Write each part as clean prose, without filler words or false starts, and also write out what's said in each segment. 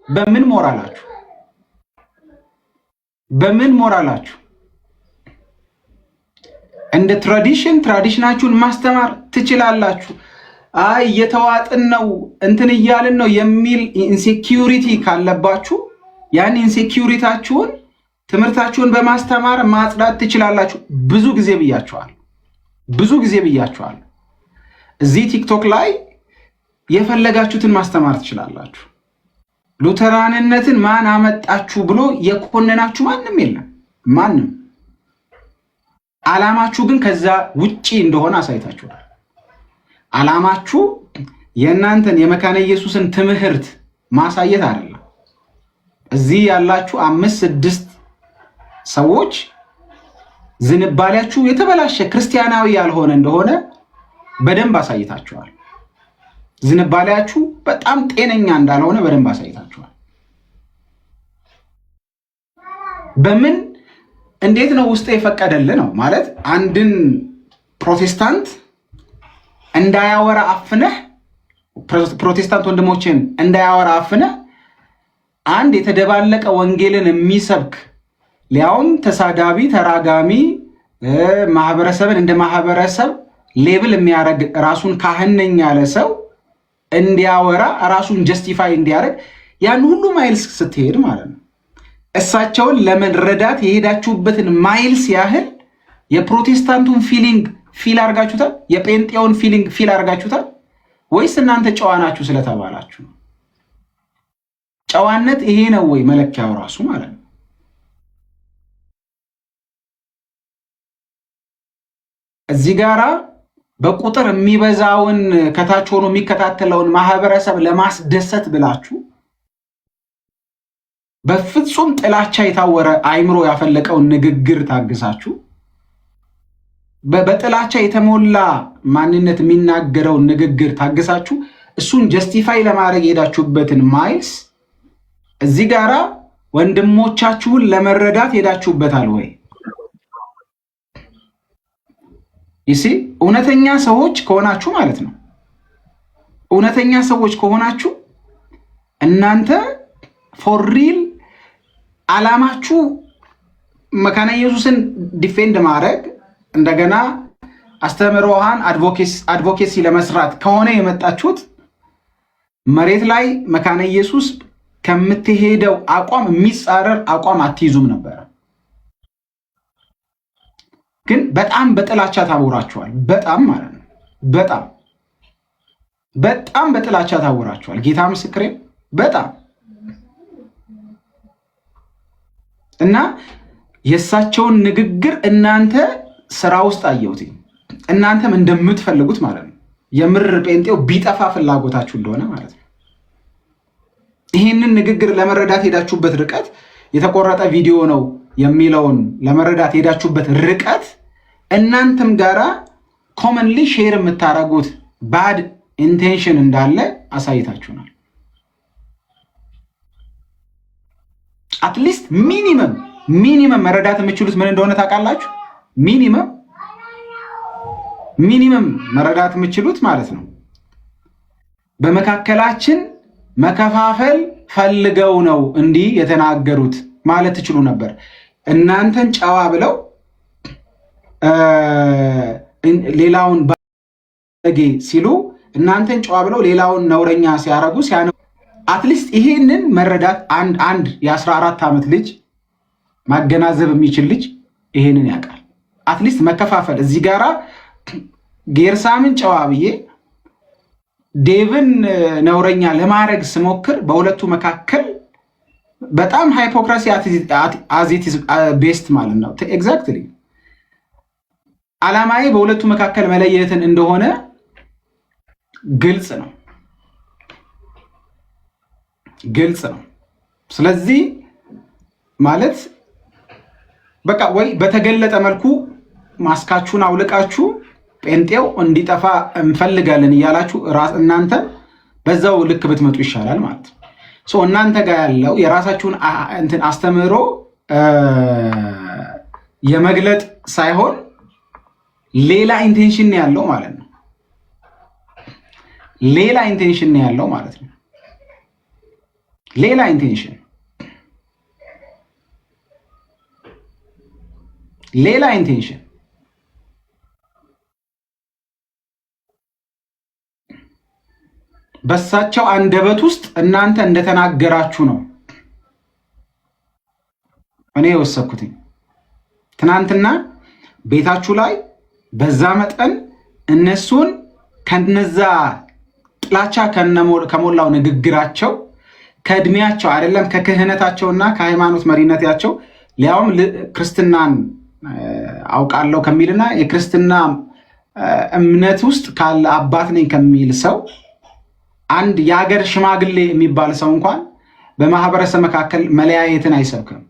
በምን ሞራላችሁ? በምን ሞራላችሁ? እንደ ትራዲሽናችሁን ማስተማር ትችላላችሁ። አይ የተዋጥን ነው እንትን እያልን ነው የሚል ኢንሴኪዩሪቲ ካለባችሁ ያን ኢንሴኪዩሪታችሁን ትምህርታችሁን በማስተማር ማጽዳት ትችላላችሁ። ብዙ ጊዜ ብያችኋል። እዚህ ቲክቶክ ላይ የፈለጋችሁትን ማስተማር ትችላላችሁ። ሉተራንነትን ማን አመጣችሁ ብሎ የኮነናችሁ ማንም የለም። ማንም። ዓላማችሁ ግን ከዛ ውጪ እንደሆነ አሳይታችኋል። ዓላማችሁ የእናንተን የመካነ ኢየሱስን ትምህርት ማሳየት አይደለም። እዚህ ያላችሁ 5-6 ሰዎች ዝንባሌያችሁ የተበላሸ ክርስቲያናዊ ያልሆነ እንደሆነ በደንብ አሳይታችኋል። ዝንባሌያችሁ በጣም ጤነኛ እንዳልሆነ በደንብ አሳይታችኋል። በምን እንዴት ነው ውስጥ የፈቀደልህ ነው ማለት አንድን ፕሮቴስታንት እንዳያወራ አፍነህ ፕሮቴስታንት ወንድሞችን እንዳያወራ አፍነህ አንድ የተደባለቀ ወንጌልን የሚሰብክ ሊያውም ተሳዳቢ ተራጋሚ ማህበረሰብን እንደ ማህበረሰብ ሌብል የሚያደርግ ራሱን ካህን ነኝ ያለ ሰው እንዲያወራ ራሱን ጀስቲፋይ እንዲያደርግ ያን ሁሉ ማይልስ ስትሄድ ማለት ነው እሳቸውን ለመረዳት የሄዳችሁበትን ማይልስ ያህል የፕሮቴስታንቱን ፊሊንግ ፊል አድርጋችሁታል? የጴንጤውን ፊሊንግ ፊል አድርጋችሁታል? ወይስ እናንተ ጨዋ ናችሁ ስለተባላችሁ ነው? ጨዋነት ይሄ ነው ወይ መለኪያው ራሱ ማለት ነው? እዚህ ጋራ በቁጥር የሚበዛውን ከታች ሆኖ የሚከታተለውን ማህበረሰብ ለማስደሰት ብላችሁ በፍጹም ጥላቻ የታወረ አይምሮ ያፈለቀውን ንግግር ታግሳችሁ በጥላቻ የተሞላ ማንነት የሚናገረውን ንግግር ታግሳችሁ እሱን ጀስቲፋይ ለማድረግ የሄዳችሁበትን ማይልስ እዚህ ጋራ ወንድሞቻችሁን ለመረዳት ሄዳችሁበታል ወይ? ይሲ እውነተኛ ሰዎች ከሆናችሁ ማለት ነው። እውነተኛ ሰዎች ከሆናችሁ እናንተ ፎር ሪል ዓላማችሁ መካነ ኢየሱስን ዲፌንድ ማድረግ እንደገና አስተምህሮሃን አድቮኬሲ ለመስራት ከሆነ የመጣችሁት መሬት ላይ መካነ ኢየሱስ ከምትሄደው አቋም የሚጻረር አቋም አትይዙም ነበር። ግን በጣም በጥላቻ ታወራችኋል። በጣም ማለት ነው። በጣም በጥላቻ ታወራችኋል። ጌታ ምስክሬ በጣም እና የእሳቸውን ንግግር እናንተ ስራ ውስጥ አየሁት። እናንተም እንደምትፈልጉት ማለት ነው። የምር ጴንጤው ቢጠፋ ፍላጎታችሁ እንደሆነ ማለት ነው። ይህንን ንግግር ለመረዳት ሄዳችሁበት ርቀት የተቆረጠ ቪዲዮ ነው የሚለውን ለመረዳት ሄዳችሁበት ርቀት እናንተም ጋራ ኮመንሊ ሼር የምታደርጉት ባድ ኢንቴንሽን እንዳለ አሳይታችሁናል። አትሊስት ሚኒመም መረዳት የምችሉት ምን እንደሆነ ታውቃላችሁ? ሚኒመም መረዳት የምችሉት ማለት ነው በመካከላችን መከፋፈል ፈልገው ነው እንዲህ የተናገሩት ማለት ትችሉ ነበር። እናንተን ጨዋ ብለው ሌላውን ባለጌ ሲሉ እናንተን ጨዋ ብለው ሌላውን ነውረኛ ሲያረጉ አትሊስት ይሄንን መረዳት አንድ የ14 ዓመት ልጅ ማገናዘብ የሚችል ልጅ ይሄንን ያውቃል። አትሊስት መከፋፈል እዚህ ጋራ ጌርሳምን ጨዋ ብዬ ዴቭን ነውረኛ ለማድረግ ስሞክር በሁለቱ መካከል በጣም ሃይፖክራሲ አዚት ቤስት ማለት ነው። ኤግዛክትሊ ዓላማዬ በሁለቱ መካከል መለየትን እንደሆነ ግልጽ ነው። ስለዚህ ማለት በቃ ወይ በተገለጠ መልኩ ማስካችሁን አውልቃችሁ ጴንጤው እንዲጠፋ እንፈልጋለን እያላችሁ እናንተ በዛው ልክ ብትመጡ ይሻላል ማለት ነው። እናንተ ጋር ያለው የራሳችሁን እንትን አስተምህሮ የመግለጥ ሳይሆን ሌላ ኢንቴንሽን ያለው ማለት ነው። ሌላ ኢንቴንሽን ያለው ማለት ነው። ሌላ ኢንቴንሽን በሳቸው አንደበት ውስጥ እናንተ እንደተናገራችሁ ነው እኔ የወሰድኩትኝ። ትናንትና ቤታችሁ ላይ በዛ መጠን እነሱን ከነዛ ጥላቻ ከሞላው ንግግራቸው ከእድሜያቸው አይደለም ከክህነታቸውና ከሃይማኖት መሪነታቸው ሊያውም ክርስትናን አውቃለሁ ከሚልና የክርስትና እምነት ውስጥ ካለ አባት ነኝ ከሚል ሰው አንድ የሀገር ሽማግሌ የሚባል ሰው እንኳን በማህበረሰብ መካከል መለያየትን አይሰብክም።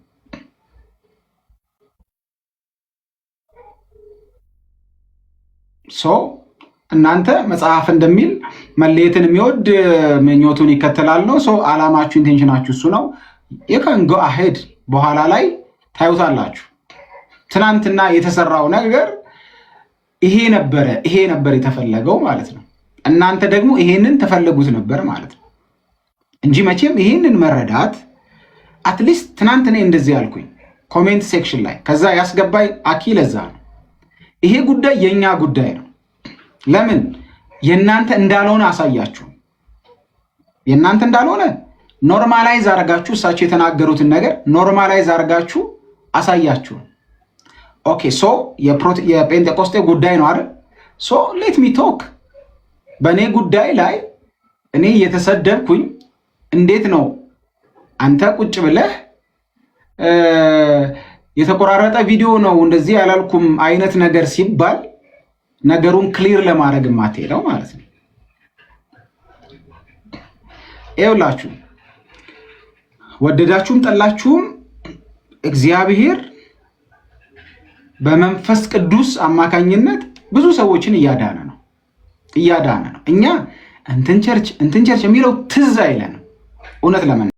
እናንተ መጽሐፍ እንደሚል መለየትን የሚወድ ምኞቱን ይከተላል ነው። አላማችሁ ኢንቴንሽናችሁ እሱ ነው። የከንጎ አሄድ በኋላ ላይ ታዩታላችሁ። ትናንትና የተሰራው ነገር ይሄ ነበር የተፈለገው ማለት ነው። እናንተ ደግሞ ይሄንን ተፈለጉት ነበር ማለት ነው እንጂ መቼም ይሄንን መረዳት አትሊስት ትናንት እኔ እንደዚህ ያልኩኝ ኮሜንት ሴክሽን ላይ ከዛ ያስገባኝ አኪ ለዛ ነው። ይሄ ጉዳይ የኛ ጉዳይ ነው። ለምን የእናንተ እንዳልሆነ አሳያችሁ። የእናንተ እንዳልሆነ ኖርማላይዝ አርጋችሁ እሳቸው የተናገሩትን ነገር ኖርማላይዝ አርጋችሁ አሳያችሁ። ኦኬ የጴንጤቆስጤ ጉዳይ ነው አይደል? ሌት ሚ ቶክ። በእኔ ጉዳይ ላይ እኔ እየተሰደብኩኝ እንዴት ነው አንተ ቁጭ ብለህ የተቆራረጠ ቪዲዮ ነው እንደዚህ ያላልኩም አይነት ነገር ሲባል ነገሩን ክሊር ለማድረግ የማትሄደው ማለት ነው። ይኸውላችሁ ወደዳችሁም ጠላችሁም እግዚአብሔር በመንፈስ ቅዱስ አማካኝነት ብዙ ሰዎችን እያዳነ ነው። እኛ እንትን ቸርች የሚለው ትዝ አይለንም እውነት ለምን